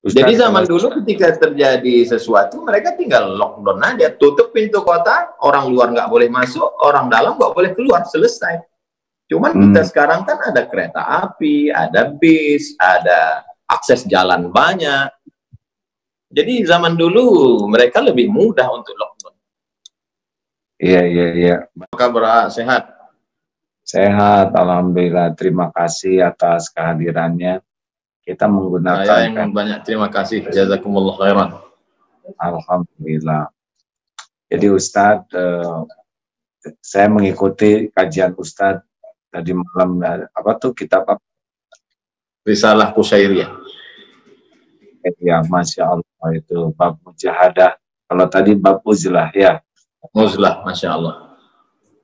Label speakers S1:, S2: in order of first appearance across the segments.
S1: Jadi zaman dulu ketika terjadi sesuatu, mereka tinggal lockdown aja, tutup pintu kota, orang luar nggak boleh masuk, orang dalam nggak boleh keluar, selesai. Cuman kita sekarang kan ada kereta api, ada bis, ada akses jalan banyak. Jadi zaman dulu mereka lebih mudah untuk lockdown.
S2: Iya.
S1: Kabar sehat?
S2: Sehat, alhamdulillah. Terima kasih atas kehadirannya. Kita menggunakan.
S1: Saya yang banyak terima kasih. Jazakumullah khairan.
S2: Alhamdulillah. Jadi Ustadz, saya mengikuti kajian Ustadz tadi malam. Apa tuh kitab apa?
S1: Risalah Qusairiyah.
S2: Ya, Masya Allah, itu bab mujahadah. Kalau tadi bab uzlah, ya.
S1: Uzlah, Masya Allah.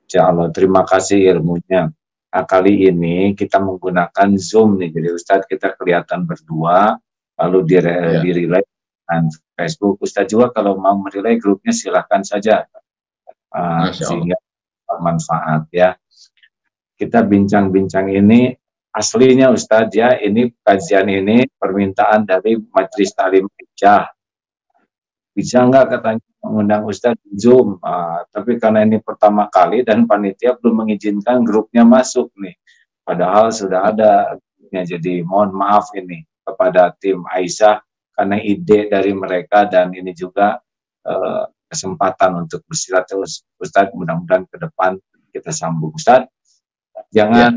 S2: Masya Allah, terima kasih ilmunya. Nah, kali ini kita menggunakan Zoom nih, jadi Ustadz kita kelihatan berdua, lalu di-relay dengan Facebook. Ustadz juga kalau mau merelay grupnya silahkan saja, sehingga bermanfaat ya. Kita bincang-bincang ini, aslinya Ustadz ya, ini kajian ini permintaan dari Majelis Ta'lim Hijjah. Bisa nggak katanya mengundang Ustadz di Zoom, tapi karena ini pertama kali dan panitia belum mengizinkan grupnya masuk nih, padahal sudah ada grupnya. Jadi mohon maaf ini kepada tim Aisyah karena ide dari mereka, dan ini juga kesempatan untuk bersilaturahmi Ustadz. Mudah-mudahan ke depan kita sambung Ustadz. Jangan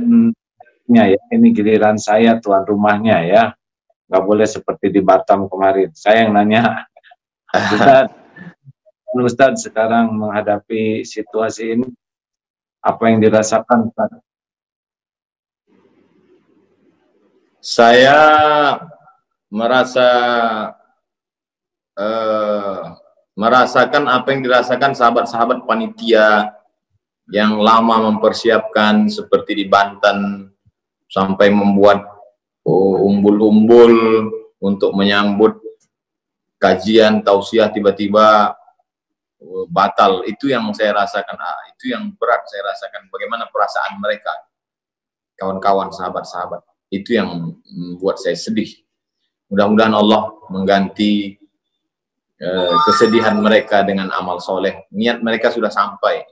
S2: ya, ini giliran saya tuan rumahnya ya, nggak boleh seperti di Batam kemarin saya yang nanya. Ustadz sekarang menghadapi situasi ini, apa yang dirasakan Ustaz?
S1: Saya merasakan apa yang dirasakan sahabat-sahabat panitia yang lama mempersiapkan, seperti di Banten sampai membuat umbul-umbul untuk menyambut kajian tausiah, tiba-tiba batal. Itu yang saya rasakan, itu yang berat saya rasakan. Bagaimana perasaan mereka, kawan-kawan, sahabat-sahabat, itu yang membuat saya sedih. Mudah-mudahan Allah mengganti kesedihan mereka dengan amal soleh. Niat mereka sudah sampai.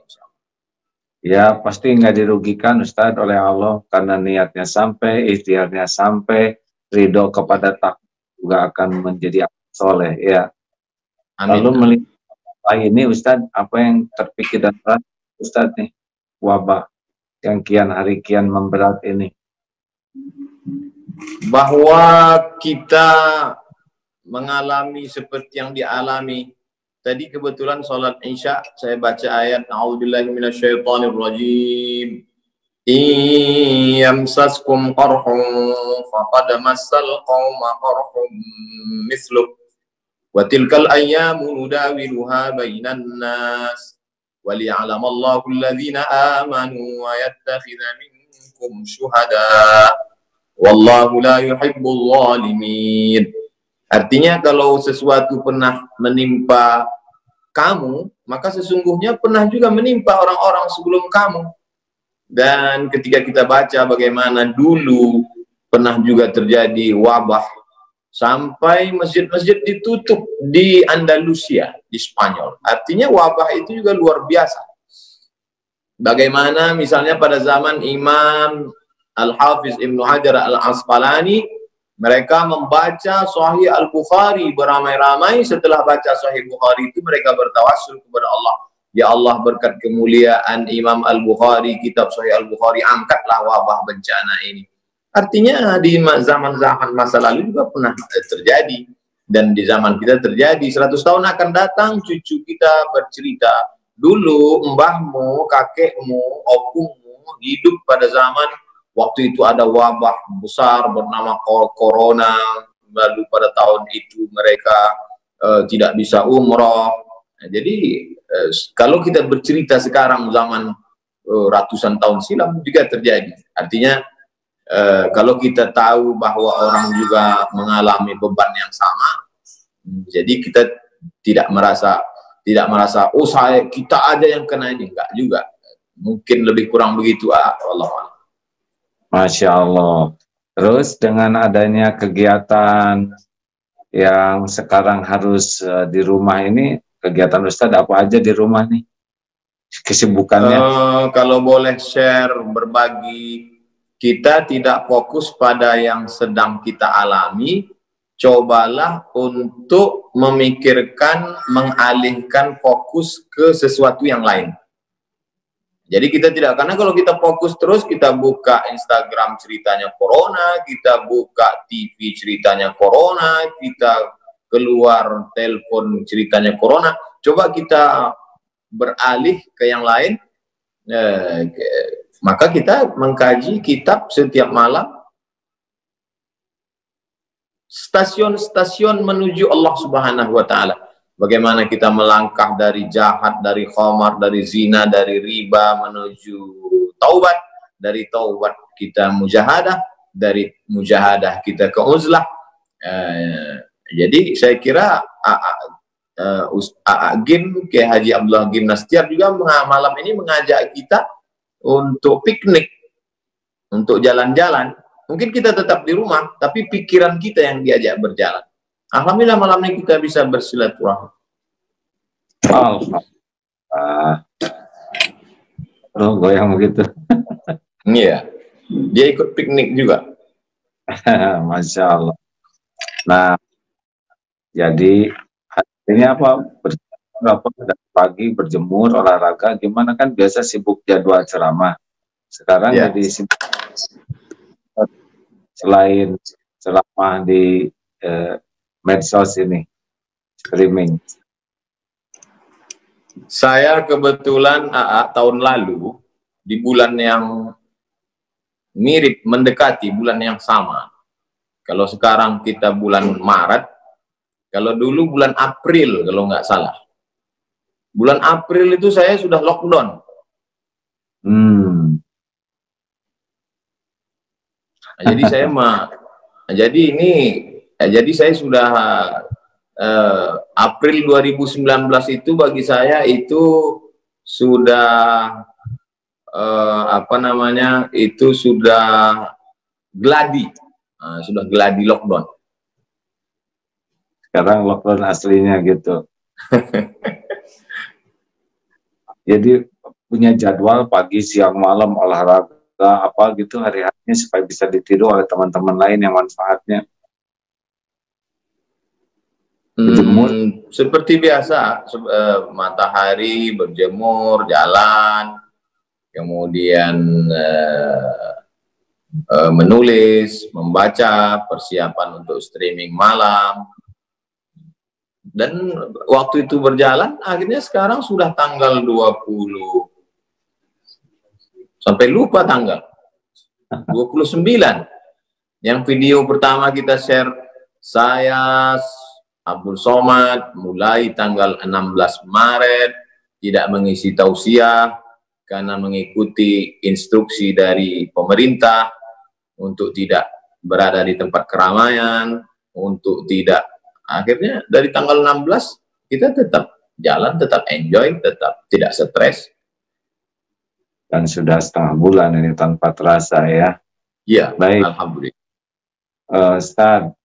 S2: Ya pasti nggak dirugikan Ustadz oleh Allah, karena niatnya sampai, ikhtiarnya sampai, ridho kepada takwa juga akan menjadi soleh ya. Amin. Lalu melihat ini Ustadz, apa yang terpikir dan berat Ustadz nih, wabah yang kian hari kian memberat ini?
S1: Bahwa kita mengalami seperti yang dialami tadi. Kebetulan sholat Isya saya baca ayat A'udzubillahi minasyaitonirrajim. Yamsaskum qarhun faqad massal qauma qarhun misluh wa tilkal ayyamu nudawiluha bainan nas wa liya'lamallahu alladhina amanu wa yattakhidha minkum syuhada wallahu la yuhibbul zalimin. Artinya kalau sesuatu pernah menimpa kamu, maka sesungguhnya pernah juga menimpa orang-orang sebelum kamu. Dan ketika kita baca bagaimana dulu pernah juga terjadi wabah sampai masjid-masjid ditutup di Andalusia, di Spanyol. Artinya wabah itu juga luar biasa. Bagaimana misalnya pada zaman Imam Al-Hafiz Ibnu Hajar Al-Asqalani, mereka membaca Sahih Al-Bukhari beramai-ramai. Setelah baca Sahih Bukhari itu mereka bertawassul kepada Allah. Ya Allah, berkat kemuliaan Imam Al-Bukhari, kitab Sahih Al-Bukhari, angkatlah wabah bencana ini. Artinya di zaman-zaman masa lalu juga pernah terjadi, dan di zaman kita terjadi. 100 tahun akan datang cucu kita bercerita, dulu mbahmu, kakekmu, opungmu hidup pada zaman waktu itu ada wabah besar bernama corona. Lalu pada tahun itu mereka tidak bisa umroh. Nah, jadi kalau kita bercerita sekarang zaman ratusan tahun silam juga terjadi. Artinya kalau kita tahu bahwa orang juga mengalami beban yang sama, jadi kita tidak merasa oh kita aja yang kena ini. Enggak juga, mungkin lebih kurang begitu. Allah.
S2: Masya Allah. Terus dengan adanya kegiatan yang sekarang harus di rumah ini, kegiatan Ustadz apa aja di rumah nih? Kesibukannya?
S1: Kalau boleh share, berbagi, kita tidak fokus pada yang sedang kita alami, cobalah untuk memikirkan, mengalihkan fokus ke sesuatu yang lain. Jadi kita tidak, karena kalau kita fokus terus, kita buka Instagram ceritanya corona, kita buka TV ceritanya corona, kita keluar telepon ceritanya corona, coba kita beralih ke yang lain, maka kita mengkaji kitab setiap malam, stasiun-stasiun menuju Allah Subhanahu wa Ta'ala. Bagaimana kita melangkah dari jahat, dari khamar, dari zina, dari riba menuju taubat, dari taubat kita mujahadah, dari mujahadah kita ke uzlah. Jadi saya kira Gim, Kiai Haji Abdullah Gim Nastiar juga malam ini mengajak kita untuk piknik, untuk jalan-jalan. Mungkin kita tetap di rumah, tapi pikiran kita yang diajak berjalan. Alhamdulillah malam ini kita bisa bersilaturahmi.
S2: Goyang begitu.
S1: Iya, dia ikut piknik juga.
S2: Masya Allah. Nah, jadi ini apa? Dari pagi berjemur, olahraga, gimana kan biasa sibuk jadwal ceramah. Sekarang jadi sibuk, selain ceramah di medsos ini, streaming.
S1: Saya kebetulan tahun lalu di bulan yang mirip, mendekati bulan yang sama. Kalau sekarang kita bulan Maret, kalau dulu bulan April kalau nggak salah. Bulan April itu saya sudah lockdown. Jadi saya jadi saya sudah April 2019 itu bagi saya itu sudah apa namanya, itu sudah gladi, sudah gladi lockdown.
S2: Sekarang lockdown aslinya gitu. Jadi punya jadwal pagi, siang, malam, olahraga apa gitu hari-harinya supaya bisa ditiru oleh teman-teman lain yang manfaatnya.
S1: Seperti biasa, matahari, berjemur, jalan, kemudian menulis, membaca, persiapan untuk streaming malam. Dan waktu itu berjalan, akhirnya sekarang sudah tanggal 20, sampai lupa tanggal 29. Yang video pertama kita share, saya Abdul Somad mulai tanggal 16 Maret tidak mengisi tausiah karena mengikuti instruksi dari pemerintah untuk tidak berada di tempat keramaian, untuk tidak. Akhirnya dari tanggal 16 kita tetap jalan, tetap enjoy, tetap tidak stres.
S2: Dan sudah setengah bulan ini tanpa terasa ya.
S1: Iya,
S2: baik.
S1: Alhamdulillah.
S2: Ustaz,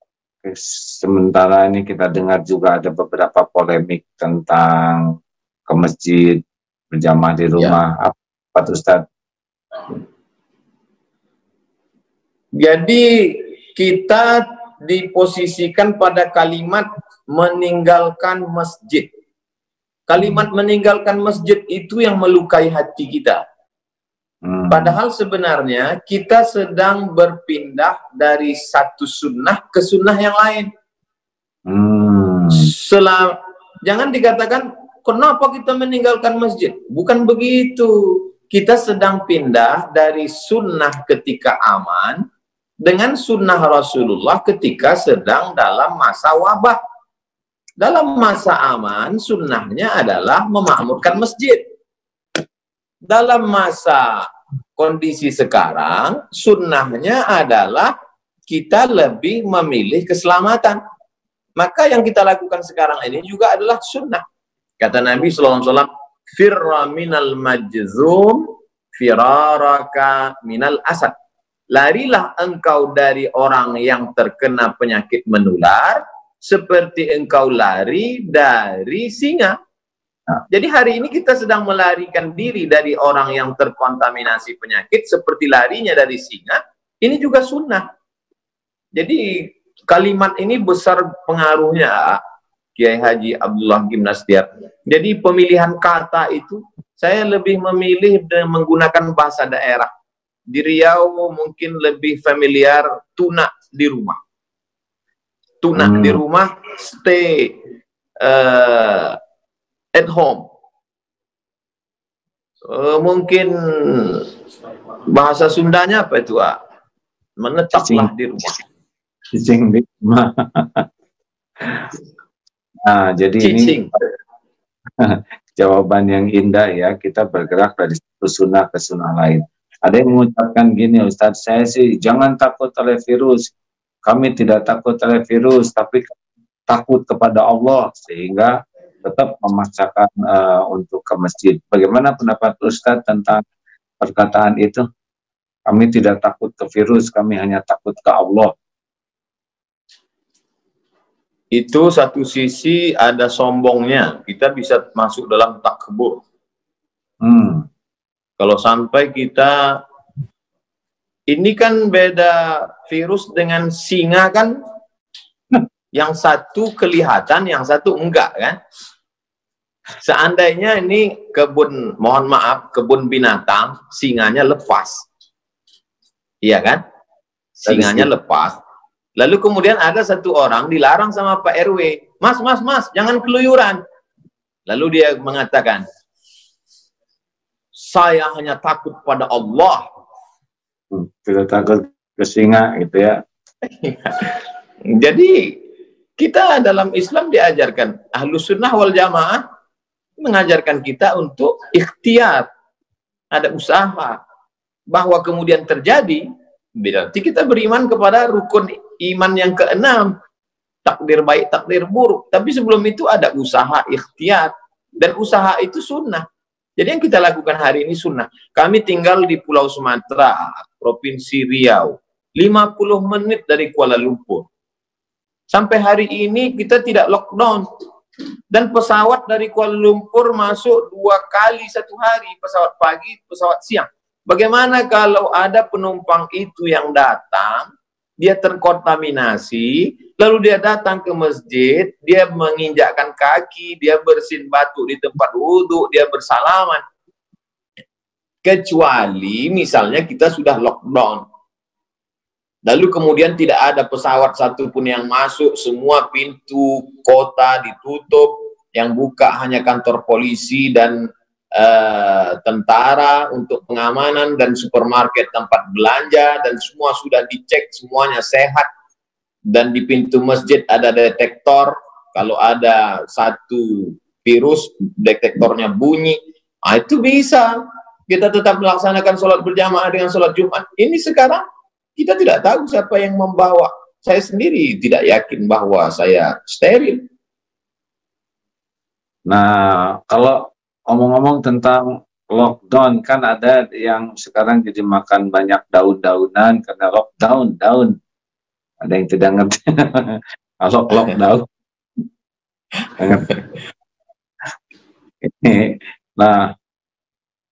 S2: sementara ini kita dengar juga ada beberapa polemik tentang ke masjid, berjamaah di rumah. Ya. Apa Ustaz?
S1: Jadi kita diposisikan pada kalimat meninggalkan masjid. Kalimat meninggalkan masjid itu yang melukai hati kita. Padahal sebenarnya kita sedang berpindah dari satu sunnah ke sunnah yang lain. Jangan dikatakan, kenapa kita meninggalkan masjid? Bukan begitu. Kita sedang pindah dari sunnah ketika aman dengan sunnah Rasulullah ketika sedang dalam masa wabah. Dalam masa aman, sunnahnya adalah memakmurkan masjid. Dalam masa kondisi sekarang, sunnahnya adalah kita lebih memilih keselamatan. Maka yang kita lakukan sekarang ini juga adalah sunnah. Kata Nabi SAW, firra minal majzum, firaraka minal asad. Larilah engkau dari orang yang terkena penyakit menular, seperti engkau lari dari singa. Jadi hari ini kita sedang melarikan diri dari orang yang terkontaminasi penyakit seperti larinya dari singa. Ini juga sunnah. Jadi kalimat ini besar pengaruhnya, Kiai Haji Abdullah Gimnastiar. Jadi pemilihan kata itu saya lebih memilih menggunakan bahasa daerah. Di Riau mungkin lebih familiar tuna di rumah. Tuna di rumah, stay at home. Mungkin bahasa Sundanya apa itu? Menetaplah di rumah.
S2: Cicing di rumah. Nah, jadi
S1: Cicing.
S2: Ini jawaban yang indah ya. Kita bergerak dari satu sunnah ke sunnah lain. Ada yang mengucapkan gini, Ustadz, saya sih jangan takut oleh virus. Kami tidak takut oleh virus, tapi takut kepada Allah, sehingga tetap memaksakan untuk ke masjid. Bagaimana pendapat Ustadz tentang perkataan itu? Kami tidak takut ke virus, kami hanya takut ke Allah.
S1: Itu satu sisi ada sombongnya. Kita bisa masuk dalam takbur. Kalau sampai kita, ini kan beda virus dengan singa kan, yang satu kelihatan, yang satu enggak kan. Seandainya ini kebun, mohon maaf, kebun binatang, singanya lepas. Iya kan? Singanya lepas. Lalu kemudian ada satu orang dilarang sama Pak RW, mas, jangan keluyuran. Lalu dia mengatakan, saya hanya takut pada Allah.
S2: Tidak takut ke singa gitu ya.
S1: Jadi kita dalam Islam diajarkan, Ahlus Sunnah wal Jamaah mengajarkan kita untuk ikhtiar, ada usaha. Bahwa kemudian terjadi, berarti kita beriman kepada rukun iman yang keenam, takdir baik, takdir buruk. Tapi sebelum itu ada usaha ikhtiar, dan usaha itu sunnah. Jadi yang kita lakukan hari ini sunnah. Kami tinggal di Pulau Sumatera, Provinsi Riau, 50 menit dari Kuala Lumpur. Sampai hari ini kita tidak lockdown. Dan pesawat dari Kuala Lumpur masuk 2 kali satu hari, pesawat pagi, pesawat siang. Bagaimana kalau ada penumpang itu yang datang, dia terkontaminasi, lalu dia datang ke masjid, dia menginjakkan kaki, dia bersin batu di tempat wudhu, dia bersalaman. Kecuali misalnya kita sudah lockdown. Lalu kemudian tidak ada pesawat satupun yang masuk, semua pintu kota ditutup, yang buka hanya kantor polisi dan tentara untuk pengamanan dan supermarket tempat belanja, dan semua sudah dicek, semuanya sehat, dan di pintu masjid ada detektor, kalau ada satu virus detektornya bunyi, itu bisa kita tetap melaksanakan sholat berjamaah dengan sholat Jumat. Ini sekarang kita tidak tahu siapa yang membawa. Saya sendiri tidak yakin bahwa saya steril.
S2: Nah, kalau ngomong-ngomong tentang lockdown, kan ada yang sekarang jadi makan banyak daun-daunan karena lockdown, daun. Ada yang tidak ngerti. Kalau lockdown. Nah,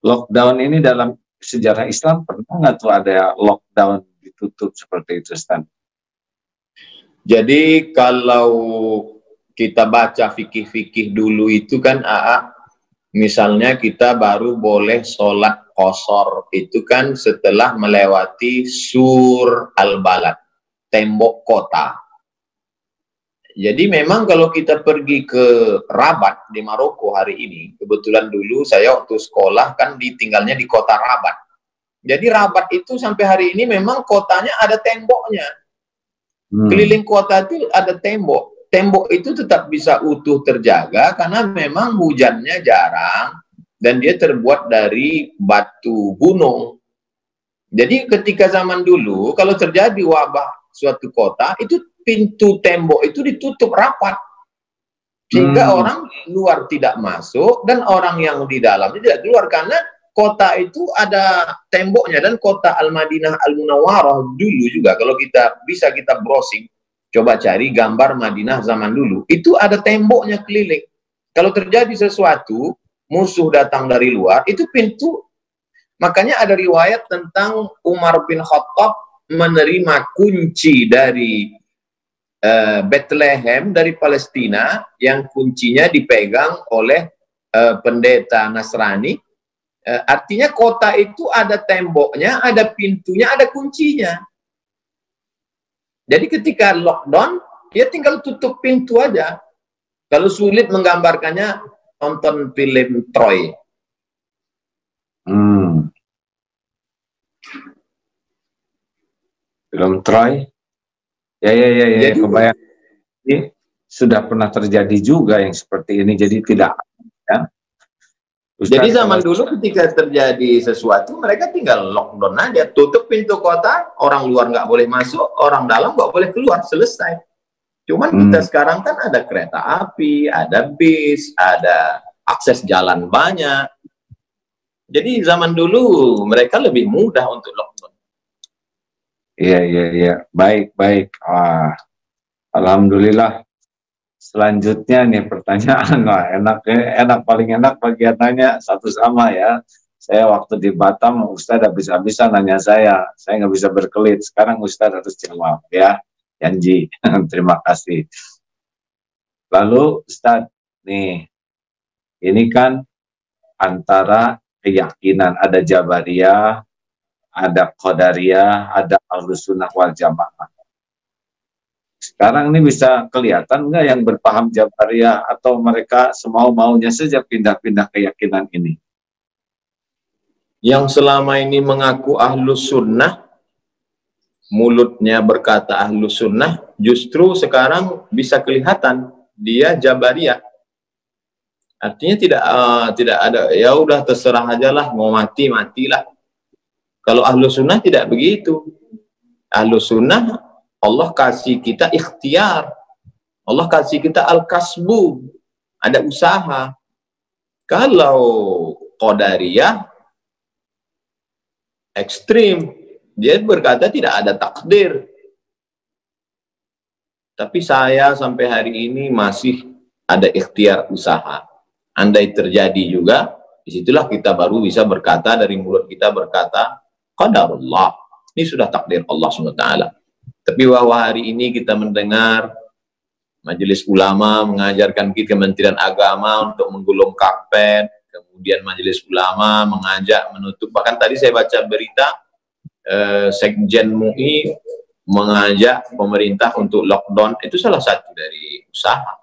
S2: lockdown ini dalam sejarah Islam pernah nggak tuh ada lockdown ditutup seperti itu, Stan?
S1: Jadi kalau kita baca fikih-fikih dulu itu kan, misalnya kita baru boleh sholat qashar itu kan setelah melewati sur al-balad, tembok kota. Jadi memang kalau kita pergi ke Rabat di Maroko hari ini, kebetulan dulu saya waktu sekolah kan ditinggalnya di kota Rabat. Jadi Rabat itu sampai hari ini memang kotanya ada temboknya. Keliling kota itu ada tembok. Tembok itu tetap bisa utuh terjaga karena memang hujannya jarang dan dia terbuat dari batu gunung. Jadi ketika zaman dulu kalau terjadi wabah suatu kota, itu pintu tembok itu ditutup rapat sehingga orang luar tidak masuk dan orang yang di dalam tidak keluar, karena kota itu ada temboknya. Dan kota Al-Madinah Al-Munawwarah dulu juga kalau kita bisa kita browsing, Coba cari gambar Madinah zaman dulu. Itu ada temboknya keliling. Kalau terjadi sesuatu, musuh datang dari luar, itu pintu. Makanya ada riwayat tentang Umar bin Khattab menerima kunci dari Bethlehem, dari Palestina, yang kuncinya dipegang oleh pendeta Nasrani. Artinya kota itu ada temboknya, ada pintunya, ada kuncinya. Jadi ketika lockdown, dia tinggal tutup pintu aja. Kalau sulit menggambarkannya, tonton film Troy.
S2: Film Troy? Ya, jadi, kebayang. Ini sudah pernah terjadi juga yang seperti ini, jadi tidak. Ya. Ustaz,
S1: jadi zaman dulu ketika terjadi sesuatu, mereka tinggal lockdown aja, tutup pintu kota, orang luar nggak boleh masuk, orang dalam nggak boleh keluar, selesai. Cuman kita sekarang kan ada kereta api, ada bis, ada akses jalan banyak. Jadi zaman dulu mereka lebih mudah untuk lockdown.
S2: Iya. Baik. Alhamdulillah. Selanjutnya nih pertanyaan, enak paling enak bagiannya satu sama ya. Saya waktu di Batam, Ustadz habis-habisan nanya saya nggak bisa berkelit. Sekarang Ustadz harus jawab ya, janji. Terima kasih. Lalu Ustadz nih, ini kan antara keyakinan, ada Jabariyah, ada Qadariyah, ada Ahlus Sunnah wal Jamaah. Sekarang ini bisa kelihatan nggak yang berpaham Jabariyah atau mereka semau-maunya saja pindah-pindah keyakinan ini?
S1: Yang selama ini mengaku Ahlus Sunnah, mulutnya berkata Ahlus Sunnah, justru sekarang bisa kelihatan dia Jabariyah. Artinya tidak ada, ya udah terserah aja lah, mau mati matilah. Kalau Ahlus Sunnah tidak begitu. Ahlus Sunnah, Allah kasih kita ikhtiar, Allah kasih kita al-kasbu, ada usaha. Kalau Qadariyah ekstrim, dia berkata tidak ada takdir. Tapi saya sampai hari ini masih ada ikhtiar usaha. Andai terjadi juga, disitulah kita baru bisa berkata, dari mulut kita berkata, qadarullah, ini sudah takdir Allah SWT. Tapi bahwa hari ini kita mendengar Majelis Ulama mengajarkan kita, Kementerian Agama untuk menggulung karpet, kemudian Majelis Ulama mengajak menutup, bahkan tadi saya baca berita Sekjen MUI mengajak pemerintah untuk lockdown. Itu salah satu dari usaha,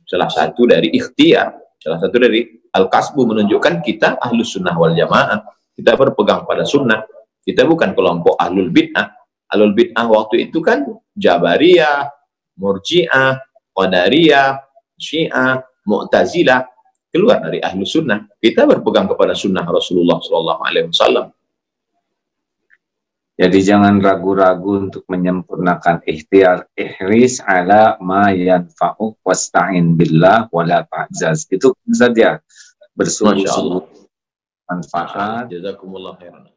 S1: salah satu dari ikhtiar, salah satu dari al-kasbu, menunjukkan kita Ahlus Sunnah wal Jamaah, kita berpegang pada sunnah, kita bukan kelompok Ahlul Bid'ah. Ahlul Bid'ah waktu itu kan Jabariyah, Murji'ah, Qadariyah, Syiah, Mu'tazilah, keluar dari Ahlus Sunnah. Kita berpegang kepada sunnah Rasulullah SAW.
S2: Jadi jangan ragu-ragu untuk menyempurnakan ikhtiar, ihris ala ma yanfa'uk wasta'in billah wala ta'jaz. Itu saja, bersungguh-sungguh manfaat.
S1: Jazakumullah khairan.